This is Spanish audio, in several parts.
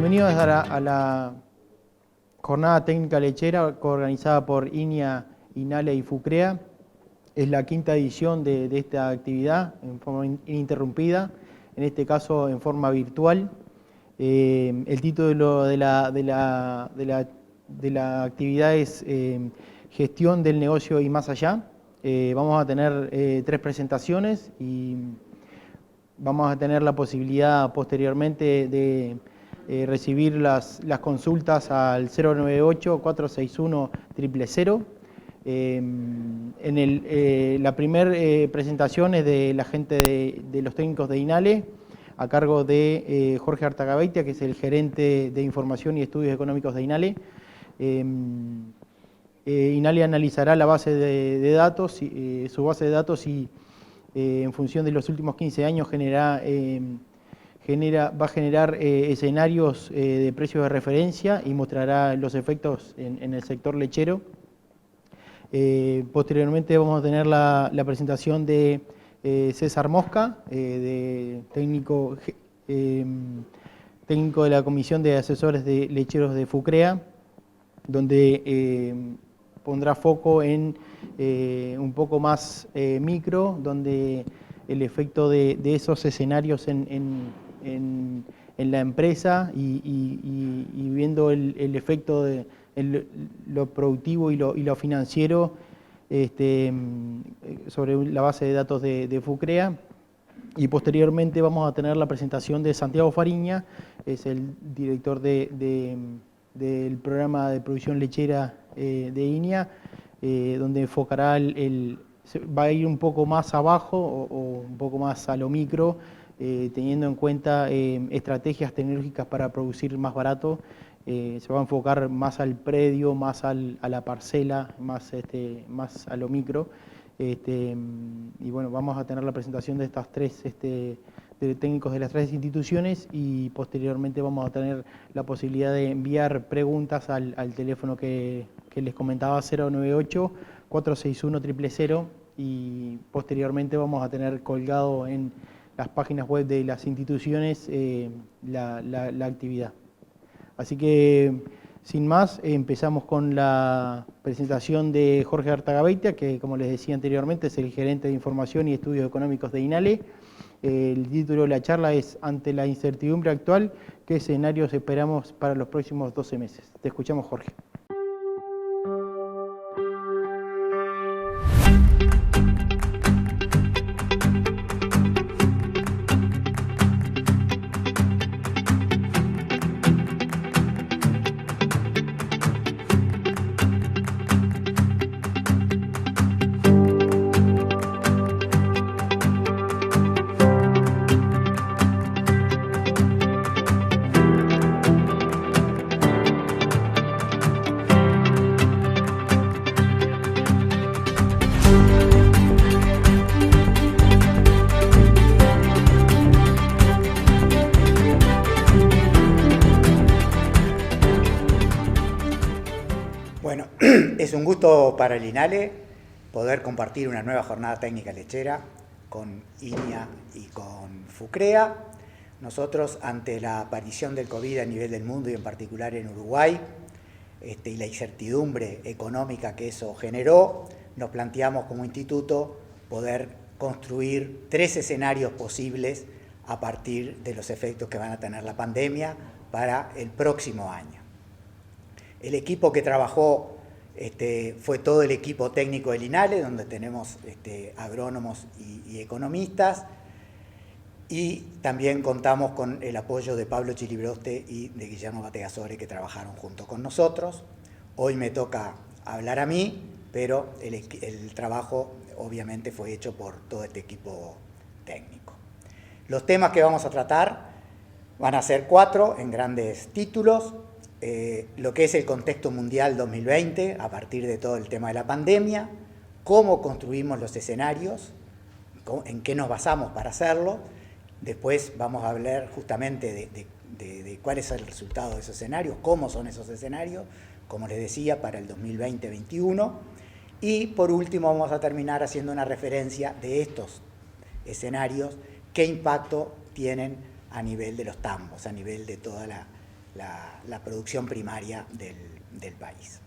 Bienvenidos a la jornada técnica lechera organizada por INIA, INALE y FUCREA. Es la quinta edición de esta actividad en forma ininterrumpida, en este caso en forma virtual. El título de la actividad es Gestión del negocio y más allá. Vamos a tener 3 presentaciones y vamos a tener la posibilidad posteriormente de recibir las consultas al 098-461-000. La primera presentación es de la gente de los técnicos de INALE, a cargo de Jorge Artagabeitia, que es el gerente de Información y Estudios Económicos de INALE. INALE analizará la base de datos, su base de datos y en función de los últimos 15 años va a generar escenarios de precios de referencia y mostrará los efectos en el sector lechero. Posteriormente vamos a tener la presentación de César Mosca, técnico de la Comisión de Asesores de Lecheros de FUCREA, donde pondrá foco en un poco más micro, donde el efecto de esos escenarios en la empresa y viendo el efecto de lo productivo y lo financiero sobre la base de datos de FUCREA. Y posteriormente vamos a tener la presentación de Santiago Fariña, es el director del programa de producción lechera de INIA, donde enfocará va a ir un poco más abajo o un poco más a lo micro, teniendo en cuenta estrategias tecnológicas para producir más barato. Se va a enfocar más al predio, más a la parcela, más a lo micro. Y bueno, vamos a tener la presentación de estas 3 de técnicos de las 3 instituciones y posteriormente vamos a tener la posibilidad de enviar preguntas al teléfono que les comentaba, 098-461-000, y posteriormente vamos a tener colgado en las páginas web de las instituciones la actividad. Así que, sin más, empezamos con la presentación de Jorge Artagabeitia, que, como les decía anteriormente, es el gerente de Información y Estudios Económicos de INALE. El título de la charla es Ante la incertidumbre actual, ¿qué escenarios esperamos para los próximos 12 meses? Te escuchamos, Jorge. Bueno, es un gusto para el INALE poder compartir una nueva jornada técnica lechera con INIA y con FUCREA. Nosotros, ante la aparición del COVID a nivel del mundo y en particular en Uruguay, y la incertidumbre económica que eso generó, nos planteamos como instituto poder construir 3 escenarios posibles a partir de los efectos que van a tener la pandemia para el próximo año. El equipo que trabajó fue todo el equipo técnico del INALE, donde tenemos agrónomos y economistas, y también contamos con el apoyo de Pablo Chilibroste y de Guillermo Bategasore, que trabajaron junto con nosotros. Hoy me toca hablar a mí, pero el trabajo obviamente fue hecho por todo este equipo técnico. Los temas que vamos a tratar van a ser 4 en grandes títulos. Lo que es el contexto mundial 2020 a partir de todo el tema de la pandemia, cómo construimos los escenarios, en qué nos basamos para hacerlo. Después vamos a hablar justamente de cuál es el resultado de esos escenarios, cómo son esos escenarios, como les decía, para el 2020-2021. Y por último vamos a terminar haciendo una referencia de estos escenarios, qué impacto tienen a nivel de los tambos, a nivel de toda la la producción primaria del país.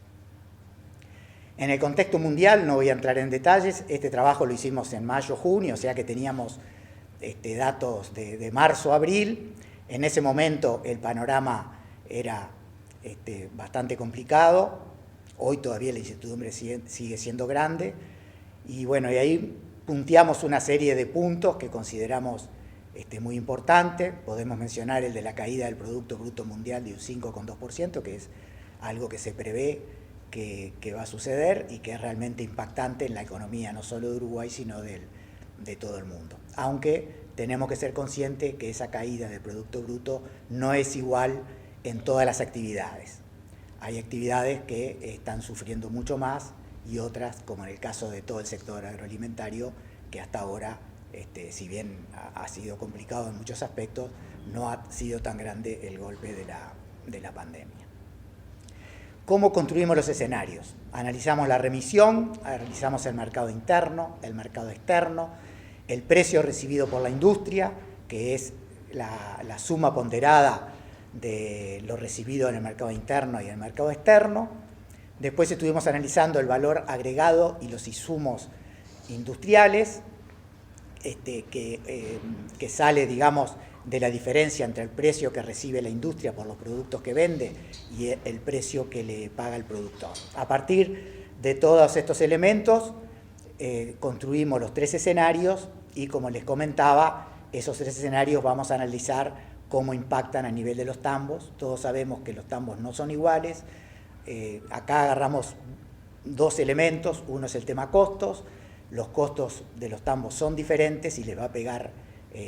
En el contexto mundial, no voy a entrar en detalles, este trabajo lo hicimos en mayo, junio, o sea que teníamos datos de marzo, abril. En ese momento el panorama era bastante complicado, hoy todavía la incertidumbre sigue siendo grande, y bueno, y ahí punteamos una serie de puntos que consideramos muy importantes. Podemos mencionar el de la caída del Producto Bruto Mundial de un 5,2%, que es algo que se prevé que va a suceder y que es realmente impactante en la economía, no solo de Uruguay, sino de todo el mundo. Aunque tenemos que ser conscientes que esa caída del Producto Bruto no es igual en todas las actividades. Hay actividades que están sufriendo mucho más y otras, como en el caso de todo el sector agroalimentario, que hasta ahora, si bien ha sido complicado en muchos aspectos, no ha sido tan grande el golpe de la pandemia. ¿Cómo construimos los escenarios? Analizamos la remisión, analizamos el mercado interno, el mercado externo, el precio recibido por la industria, que es la suma ponderada de lo recibido en el mercado interno y en el mercado externo. Después estuvimos analizando el valor agregado y los insumos industriales, que sale, digamos, de la diferencia entre el precio que recibe la industria por los productos que vende y el precio que le paga el productor. A partir de todos estos elementos, construimos los 3 escenarios y, como les comentaba, esos 3 escenarios vamos a analizar cómo impactan a nivel de los tambos. Todos sabemos que los tambos no son iguales. Acá agarramos 2 elementos. Uno es el tema costos. Los costos de los tambos son diferentes y les va a pegar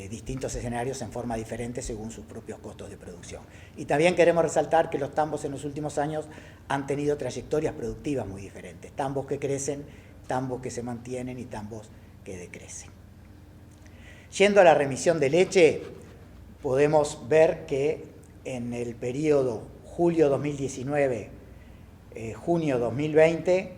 distintos escenarios en forma diferente según sus propios costos de producción. Y también queremos resaltar que los tambos en los últimos años han tenido trayectorias productivas muy diferentes. Tambos que crecen, tambos que se mantienen y tambos que decrecen. Yendo a la remisión de leche, podemos ver que en el periodo julio 2019, junio 2020,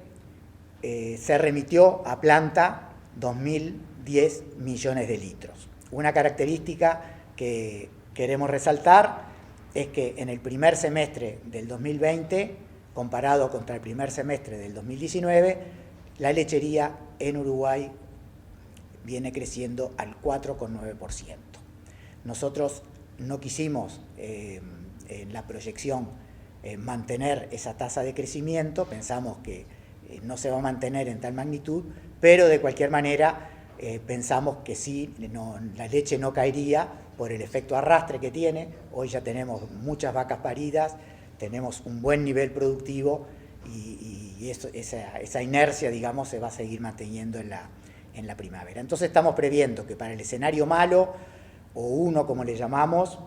se remitió a planta 2.010 millones de litros. Una característica que queremos resaltar es que en el primer semestre del 2020, comparado contra el primer semestre del 2019, la lechería en Uruguay viene creciendo al 4,9%. Nosotros no quisimos en la proyección mantener esa tasa de crecimiento, pensamos que no se va a mantener en tal magnitud, pero de cualquier manera pensamos que sí, la leche no caería por el efecto arrastre que tiene. Hoy ya tenemos muchas vacas paridas, tenemos un buen nivel productivo y esa inercia, digamos, se va a seguir manteniendo en la primavera. Entonces estamos previendo que para el escenario malo, o 1 como le llamamos,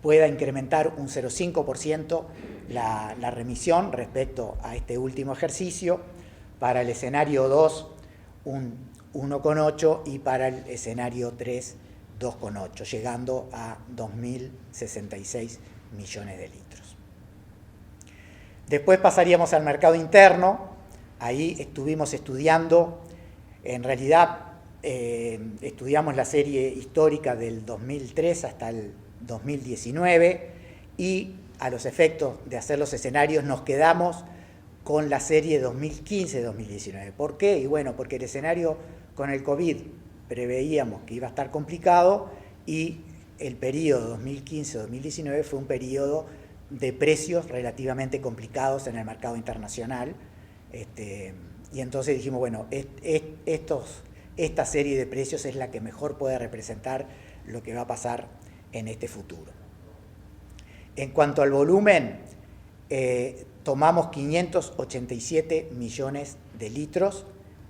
pueda incrementar un 0,5% la remisión respecto a este último ejercicio, para el escenario 2 un 1,8% y para el escenario 3 2,8%, llegando a 2.066 millones de litros. Después pasaríamos al mercado interno. Ahí estuvimos estudiando, en realidad estudiamos la serie histórica del 2003 hasta el 2019 y a los efectos de hacer los escenarios nos quedamos con la serie 2015-2019. ¿Por qué? Y bueno, porque el escenario con el COVID preveíamos que iba a estar complicado y el periodo 2015-2019 fue un periodo de precios relativamente complicados en el mercado internacional. Y entonces dijimos, bueno, esta serie de precios es la que mejor puede representar lo que va a pasar en este futuro. En cuanto al volumen, tomamos 587 millones de litros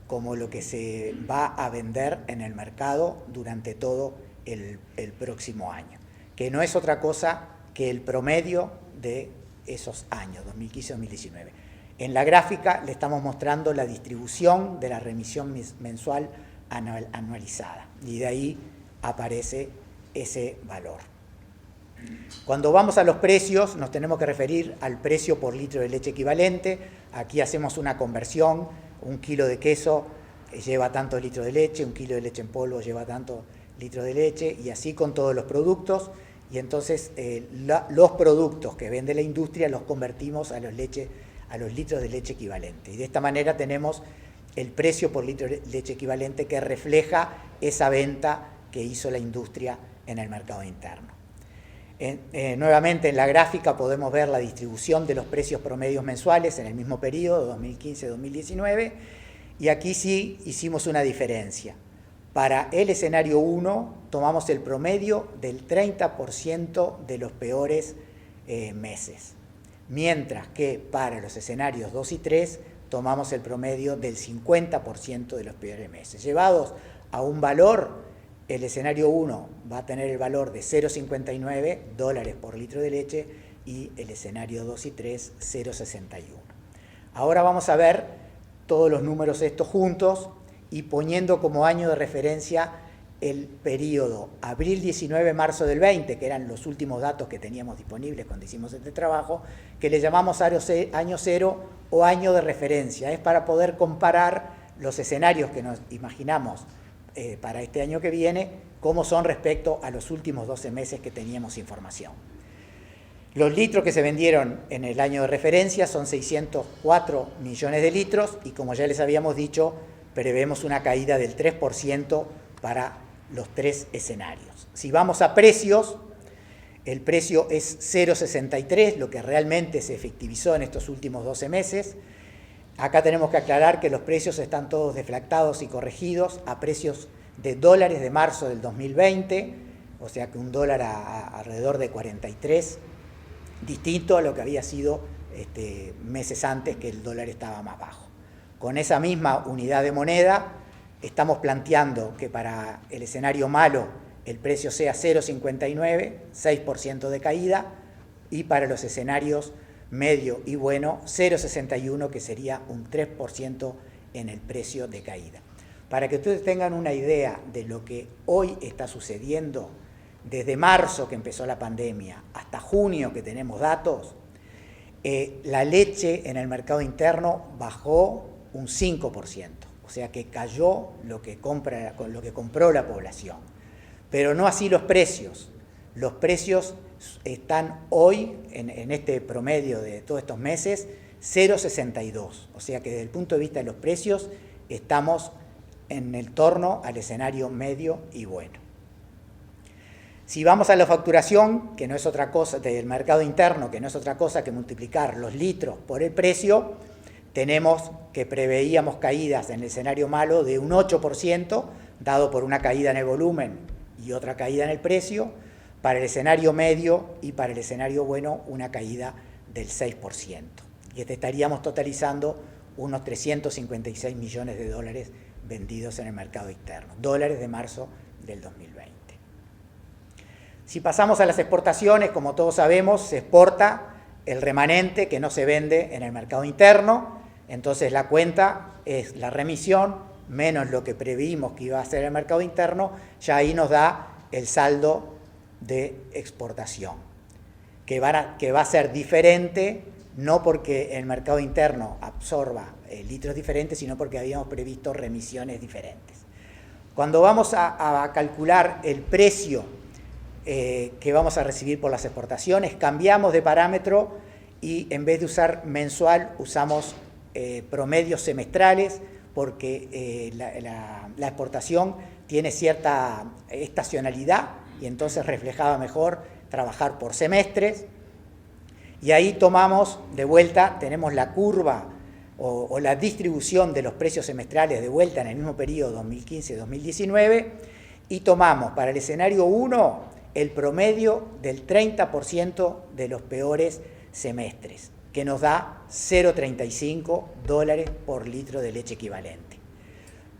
como lo que se va a vender en el mercado durante todo el próximo año, que no es otra cosa que el promedio de esos años, 2015-2019. En la gráfica le estamos mostrando la distribución de la remisión mensual anualizada y de ahí aparece ese valor. Cuando vamos a los precios nos tenemos que referir al precio por litro de leche equivalente. Aquí hacemos una conversión, 1 kilo de queso lleva tantos litros de leche, 1 kilo de leche en polvo lleva tantos litros de leche y así con todos los productos y entonces los productos que vende la industria los convertimos a los litros de leche equivalente. Y de esta manera tenemos el precio por litro de leche equivalente que refleja esa venta que hizo la industria en el mercado interno. Nuevamente en la gráfica podemos ver la distribución de los precios promedios mensuales en el mismo periodo, 2015-2019, y aquí sí hicimos una diferencia. Para el escenario 1 tomamos el promedio del 30% de los peores meses, mientras que para los escenarios 2 y 3 tomamos el promedio del 50% de los peores meses. Llevados a un valor, el escenario 1 va a tener el valor de $0,59 por litro de leche y el escenario 2 y 3, $0,61. Ahora vamos a ver todos los números estos juntos y poniendo como año de referencia el periodo abril 19, marzo del 20, que eran los últimos datos que teníamos disponibles cuando hicimos este trabajo, que le llamamos año cero o año de referencia. Es para poder comparar los escenarios que nos imaginamos para este año que viene, cómo son respecto a los últimos 12 meses que teníamos información. Los litros que se vendieron en el año de referencia son 604 millones de litros y como ya les habíamos dicho, prevemos una caída del 3% para los 3 escenarios. Si vamos a precios, el precio es 0,63, lo que realmente se efectivizó en estos últimos 12 meses. Acá tenemos que aclarar que los precios están todos deflactados y corregidos a precios de dólares de marzo del 2020, o sea que un dólar alrededor de 43, distinto a lo que había sido meses antes que el dólar estaba más bajo. Con esa misma unidad de moneda estamos planteando que para el escenario malo el precio sea 0,59, 6% de caída, y para los escenarios medio y bueno, 0,61, que sería un 3% en el precio de caída. Para que ustedes tengan una idea de lo que hoy está sucediendo, desde marzo que empezó la pandemia hasta junio que tenemos datos, la leche en el mercado interno bajó un 5%, o sea que cayó lo que compró la población. Pero no así los precios. Los precios están hoy, en este promedio de todos estos meses, 0,62. O sea que desde el punto de vista de los precios estamos en el torno al escenario medio y bueno. Si vamos a la facturación, que no es otra cosa, del mercado interno, que no es otra cosa que multiplicar los litros por el precio, tenemos que preveíamos caídas en el escenario malo de un 8%, dado por una caída en el volumen y otra caída en el precio. Para el escenario medio y para el escenario bueno, una caída del 6%. Y estaríamos totalizando unos 356 millones de dólares vendidos en el mercado interno, dólares de marzo del 2020. Si pasamos a las exportaciones, como todos sabemos, se exporta el remanente que no se vende en el mercado interno, entonces la cuenta es la remisión menos lo que previmos que iba a ser el mercado interno, ya ahí nos da el saldo de exportación, que va a ser diferente, no porque el mercado interno absorba litros diferentes, sino porque habíamos previsto remisiones diferentes. Cuando vamos a calcular el precio que vamos a recibir por las exportaciones, cambiamos de parámetro y en vez de usar mensual, usamos promedios semestrales, porque la exportación tiene cierta estacionalidad, y entonces reflejaba mejor trabajar por semestres, y ahí tomamos de vuelta, tenemos la curva o la distribución de los precios semestrales de vuelta en el mismo periodo 2015-2019, y tomamos para el escenario 1 el promedio del 30% de los peores semestres, que nos da $0,35 por litro de leche equivalente.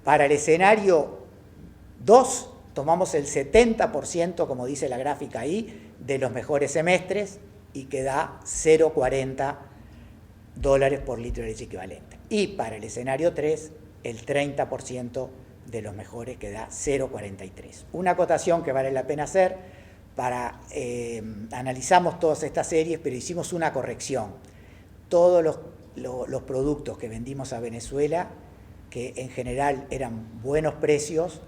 Para el escenario 2 tomamos el 70%, como dice la gráfica ahí, de los mejores semestres y que da $0,40 por litro de leche equivalente. Y para el escenario 3, el 30% de los mejores que da 0,43. Una acotación que vale la pena hacer, analizamos todas estas series, pero hicimos una corrección. Todos los productos que vendimos a Venezuela, que en general eran buenos precios,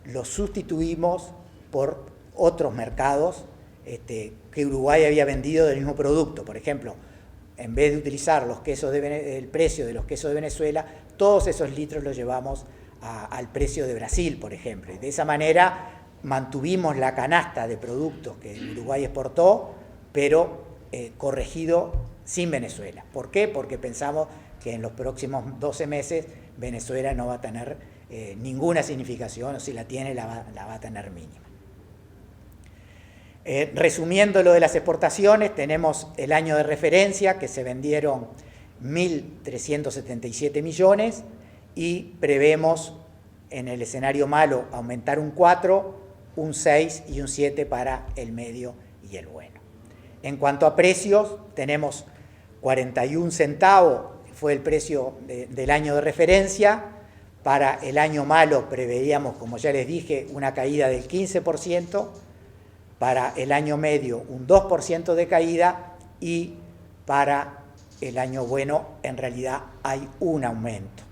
los sustituimos por otros mercados que Uruguay había vendido del mismo producto. Por ejemplo, en vez de utilizar el precio de los quesos de Venezuela, todos esos litros los llevamos al precio de Brasil, por ejemplo. Y de esa manera mantuvimos la canasta de productos que Uruguay exportó, pero corregido sin Venezuela. ¿Por qué? Porque pensamos que en los próximos 12 meses Venezuela no va a tener ninguna significación, o si la tiene, la va a tener mínima. Resumiendo lo de las exportaciones, tenemos el año de referencia, que se vendieron 1.377 millones, y prevemos en el escenario malo aumentar un 4, un 6 y un 7 para el medio y el bueno. En cuanto a precios, tenemos 41 centavos, fue el precio del año de referencia. Para el año malo preveíamos, como ya les dije, una caída del 15%, para el año medio un 2% de caída, y para el año bueno en realidad hay un aumento.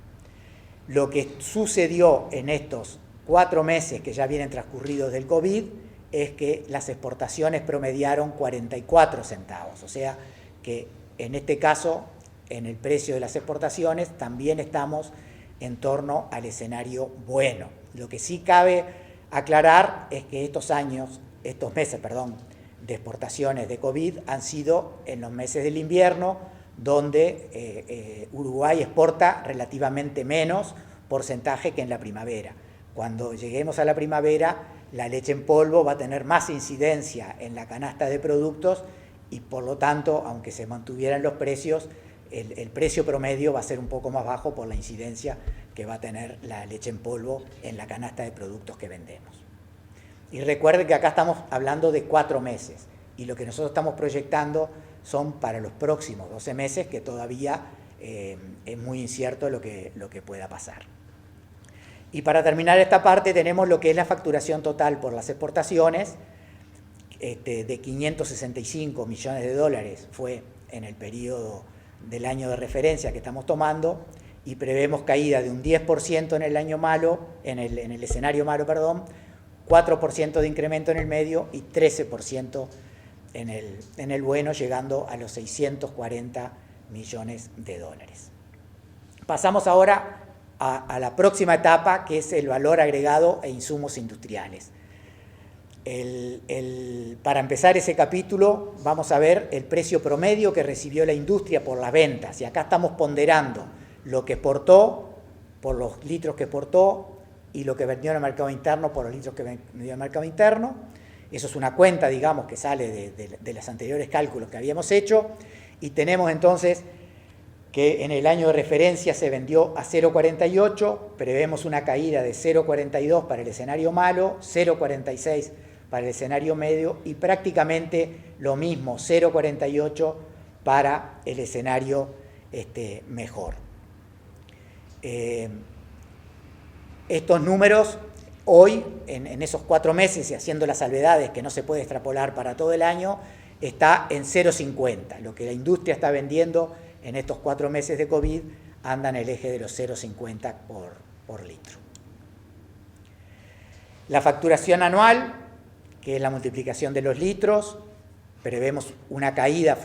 Lo que sucedió en estos 4 meses que ya vienen transcurridos del COVID es que las exportaciones promediaron 44 centavos, o sea que en este caso, en el precio de las exportaciones, también estamos en torno al escenario bueno. Lo que sí cabe aclarar es que estos meses de exportaciones de COVID han sido en los meses del invierno, donde Uruguay exporta relativamente menos porcentaje que en la primavera. Cuando lleguemos a la primavera, la leche en polvo va a tener más incidencia en la canasta de productos y, por lo tanto, aunque se mantuvieran los precios, el precio promedio va a ser un poco más bajo por la incidencia que va a tener la leche en polvo en la canasta de productos que vendemos. Y recuerden que acá estamos hablando de 4 meses y lo que nosotros estamos proyectando son para los próximos 12 meses, que todavía es muy incierto lo que pueda pasar. Y para terminar esta parte tenemos lo que es la facturación total por las exportaciones, de 565 millones de dólares fue en el periodo del año de referencia que estamos tomando, y prevemos caída de un 10% en el año malo, en el escenario malo, 4% de incremento en el medio y 13% en el bueno, llegando a los 640 millones de dólares. Pasamos ahora a la próxima etapa, que es el valor agregado e insumos industriales. Para empezar ese capítulo vamos a ver el precio promedio que recibió la industria por las ventas, y acá estamos ponderando lo que exportó por los litros que exportó y lo que vendió en el mercado interno por los litros que vendió en el mercado interno. Eso es una cuenta, digamos, que sale de los anteriores cálculos que habíamos hecho, y tenemos entonces que en el año de referencia se vendió a 0,48, prevemos una caída de 0,42 para el escenario malo, 0,46 para el escenario medio y prácticamente lo mismo, 0,48 para el escenario mejor. Estos números hoy, en esos 4 meses y haciendo las salvedades que no se puede extrapolar para todo el año, está en 0,50. Lo que la industria está vendiendo en estos 4 meses de COVID anda en el eje de los 0,50 por litro. La facturación anual, que es la multiplicación de los litros, prevemos una caída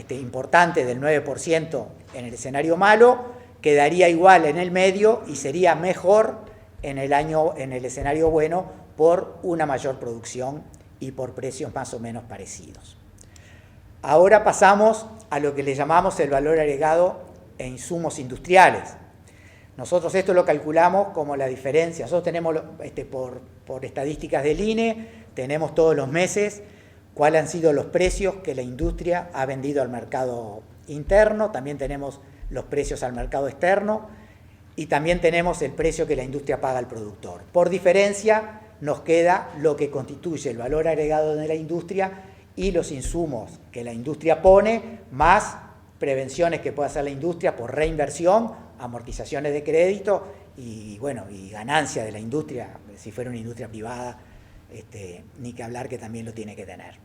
importante del 9% en el escenario malo, quedaría igual en el medio y sería mejor en el escenario bueno por una mayor producción y por precios más o menos parecidos. Ahora pasamos a lo que le llamamos el valor agregado e insumos industriales. Nosotros esto lo calculamos como la diferencia. Nosotros tenemos, por estadísticas del INE, tenemos todos los meses cuáles han sido los precios que la industria ha vendido al mercado interno, también tenemos los precios al mercado externo y también tenemos el precio que la industria paga al productor. Por diferencia nos queda lo que constituye el valor agregado de la industria y los insumos que la industria pone, más prevenciones que puede hacer la industria por reinversión, amortizaciones de crédito y ganancia de la industria, si fuera una industria privada, ni que hablar que también lo tiene que tener.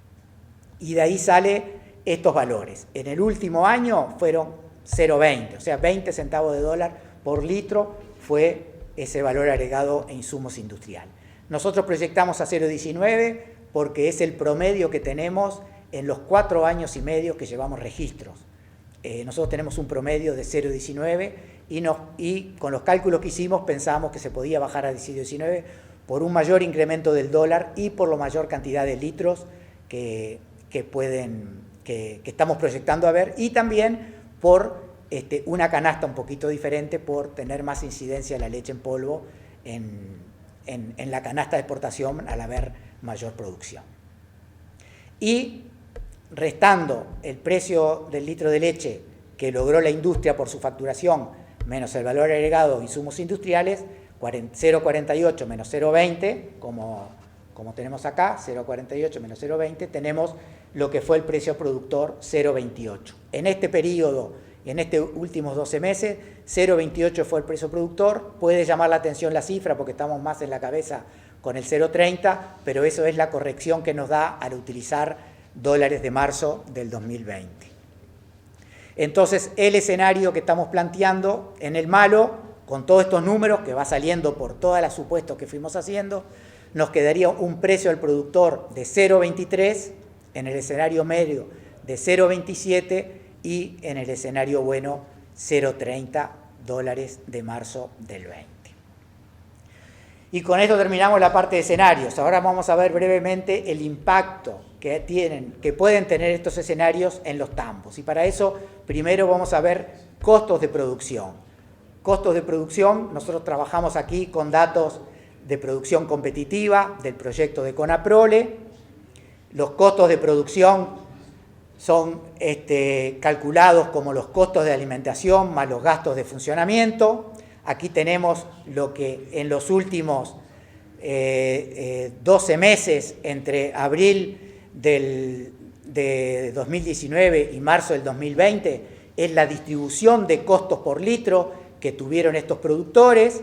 Y de ahí sale estos valores. En el último año fueron 0,20, o sea, 20 centavos de dólar por litro fue ese valor agregado e insumos industrial. Nosotros proyectamos a 0,19 porque es el promedio que tenemos en los 4 años y medio que llevamos registros. Nosotros tenemos un promedio de 0,19 y con los cálculos que hicimos pensamos que se podía bajar a 0,19 por un mayor incremento del dólar y por la mayor cantidad de litros que estamos proyectando a ver, y también por una canasta un poquito diferente por tener más incidencia de la leche en polvo en la canasta de exportación al haber mayor producción. Y restando el precio del litro de leche que logró la industria por su facturación menos el valor agregado de insumos industriales, 0,48 menos 0,20, como tenemos acá, 0,48 menos 0,20, tenemos lo que fue el precio productor, 0,28. En este periodo, en estos últimos 12 meses, 0,28 fue el precio productor. Puede llamar la atención la cifra porque estamos más en la cabeza con el 0,30, pero eso es la corrección que nos da al utilizar dólares de marzo del 2020. Entonces, el escenario que estamos planteando en el malo, con todos estos números que va saliendo por todos los supuestos que fuimos haciendo, nos quedaría un precio al productor de 0,23, en el escenario medio de 0,27 y en el escenario bueno 0,30 dólares de marzo del 20. Y con esto terminamos la parte de escenarios. Ahora vamos a ver brevemente el impacto que pueden tener estos escenarios en los tambos. Y para eso, primero vamos a ver costos de producción. Costos de producción, nosotros trabajamos aquí con datos de producción competitiva del proyecto de CONAPROLE. Los costos de producción son calculados como los costos de alimentación más los gastos de funcionamiento. Aquí tenemos lo que en los últimos 12 meses, entre abril de 2019 y marzo del 2020, es la distribución de costos por litro que tuvieron estos productores.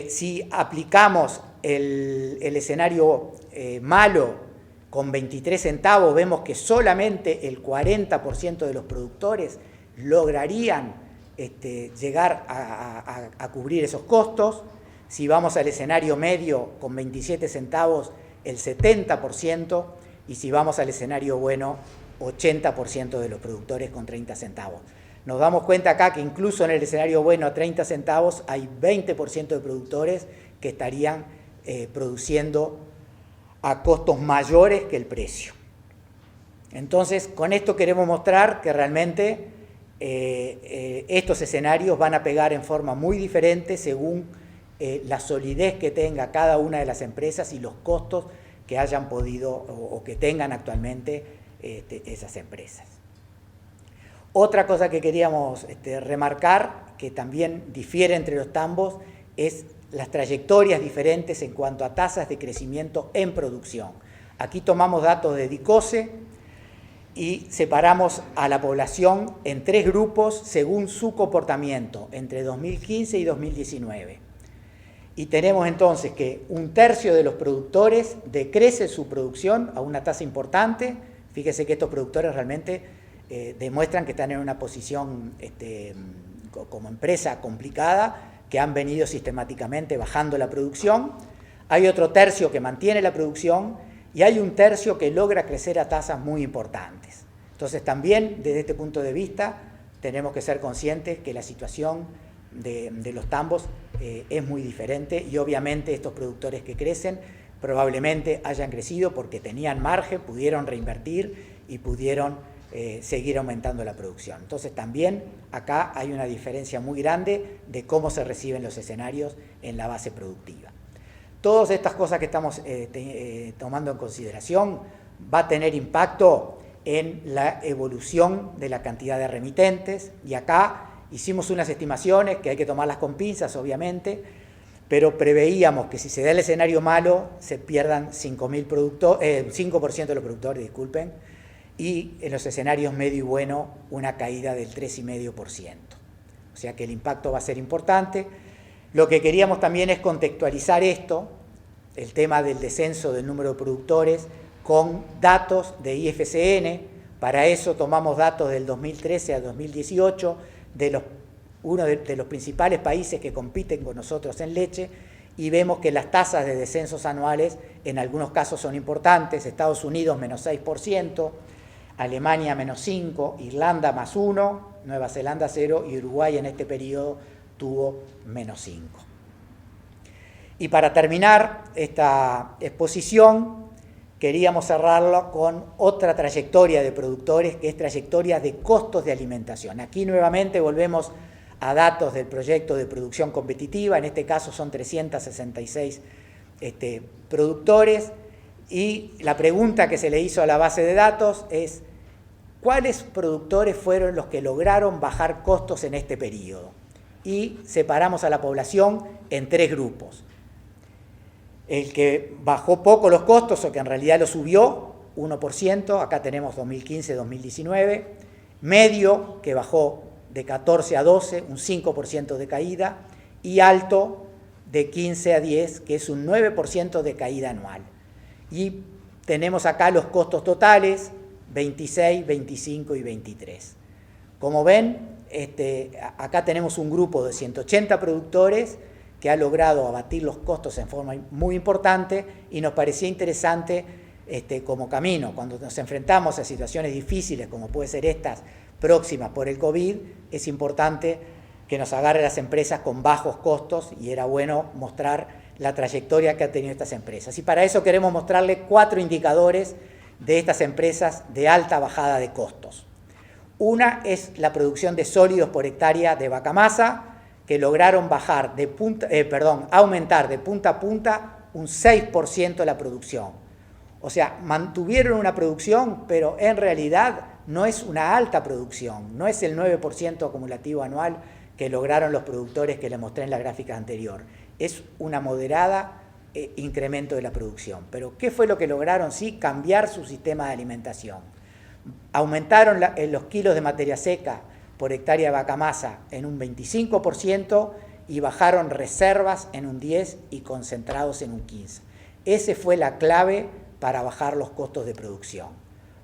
Si aplicamos el escenario malo con 23 centavos, vemos que solamente el 40% de los productores lograrían llegar a cubrir esos costos. Si vamos al escenario medio con 27 centavos, el 70%, y si vamos al escenario bueno, 80% de los productores con 30 centavos. Nos damos cuenta acá que incluso en el escenario bueno a 30 centavos hay 20% de productores que estarían produciendo a costos mayores que el precio. Entonces, con esto queremos mostrar que realmente estos escenarios van a pegar en forma muy diferente según la solidez que tenga cada una de las empresas y los costos que hayan podido o que tengan actualmente esas empresas. Otra cosa que queríamos remarcar, que también difiere entre los tambos, es las trayectorias diferentes en cuanto a tasas de crecimiento en producción. Aquí tomamos datos de DICOSE y separamos a la población en 3 grupos según su comportamiento entre 2015 y 2019. Y tenemos entonces que 1/3 de los productores decrece su producción a una tasa importante. Fíjese que estos productores realmente demuestran que están en una posición como empresa complicada, que han venido sistemáticamente bajando la producción. Hay otro tercio que mantiene la producción y hay 1/3 que logra crecer a tasas muy importantes. Entonces también desde este punto de vista tenemos que ser conscientes que la situación de los tambos es muy diferente, y obviamente estos productores que crecen probablemente hayan crecido porque tenían margen, pudieron reinvertir y pudieron seguir aumentando la producción. Entonces también acá hay una diferencia muy grande de cómo se reciben los escenarios en la base productiva. Todas estas cosas que estamos tomando en consideración va a tener impacto en la evolución de la cantidad de remitentes, y acá hicimos unas estimaciones que hay que tomarlas con pinzas, obviamente, pero preveíamos que si se da el escenario malo se pierdan 5% de los productores, disculpen, y en los escenarios medio y bueno una caída del 3,5%. O sea que el impacto va a ser importante. Lo que queríamos también es contextualizar esto, el tema del descenso del número de productores, con datos de IFCN. Para eso tomamos datos del 2013 al 2018 de uno de los principales países que compiten con nosotros en leche, y vemos que las tasas de descensos anuales en algunos casos son importantes. Estados Unidos menos 6%, Alemania menos 5%, Irlanda más 1%, Nueva Zelanda 0% y Uruguay en este periodo tuvo menos 5%. Y para terminar esta exposición, queríamos cerrarlo con otra trayectoria de productores, que es trayectoria de costos de alimentación. Aquí nuevamente volvemos a datos del proyecto de producción competitiva, en este caso son 366 productores, y la pregunta que se le hizo a la base de datos es: ¿cuáles productores fueron los que lograron bajar costos en este periodo? Y separamos a la población en 3 grupos. El que bajó poco los costos, o que en realidad lo subió, 1%, acá tenemos 2015-2019, medio, que bajó de 14 a 12, un 5% de caída, y alto, de 15 a 10, que es un 9% de caída anual. Y tenemos acá los costos totales, 26, 25 y 23. Como ven, acá tenemos un grupo de 180 productores que ha logrado abatir los costos en forma muy importante, y nos parecía interesante como camino. Cuando nos enfrentamos a situaciones difíciles, como puede ser estas próximas por el COVID, es importante que nos agarre las empresas con bajos costos, y era bueno mostrar la trayectoria que han tenido estas empresas. Y para eso queremos mostrarle 4 indicadores de estas empresas de alta bajada de costos. Una es la producción de sólidos por hectárea de vaca masa, que lograron aumentar de punta a punta un 6% la producción. O sea, mantuvieron una producción, pero en realidad no es una alta producción, no es el 9% acumulativo anual que lograron los productores que les mostré en la gráfica anterior. Es una moderada incremento de la producción. Pero ¿qué fue lo que lograron? Sí, cambiar su sistema de alimentación. Aumentaron los kilos de materia seca por hectárea de vaca masa en un 25% y bajaron reservas en un 10% y concentrados en un 15%. Esa fue la clave para bajar los costos de producción.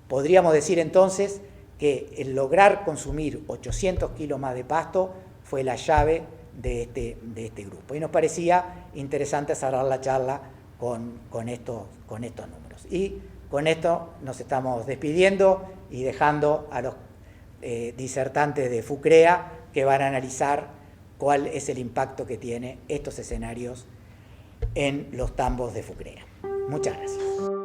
Podríamos decir entonces que el lograr consumir 800 kilos más de pasto fue la llave de este grupo. Y nos parecía interesante cerrar la charla con estos números. Y con esto nos estamos despidiendo y dejando a los disertantes de FUCREA que van a analizar cuál es el impacto que tiene estos escenarios en los tambos de FUCREA. Muchas gracias.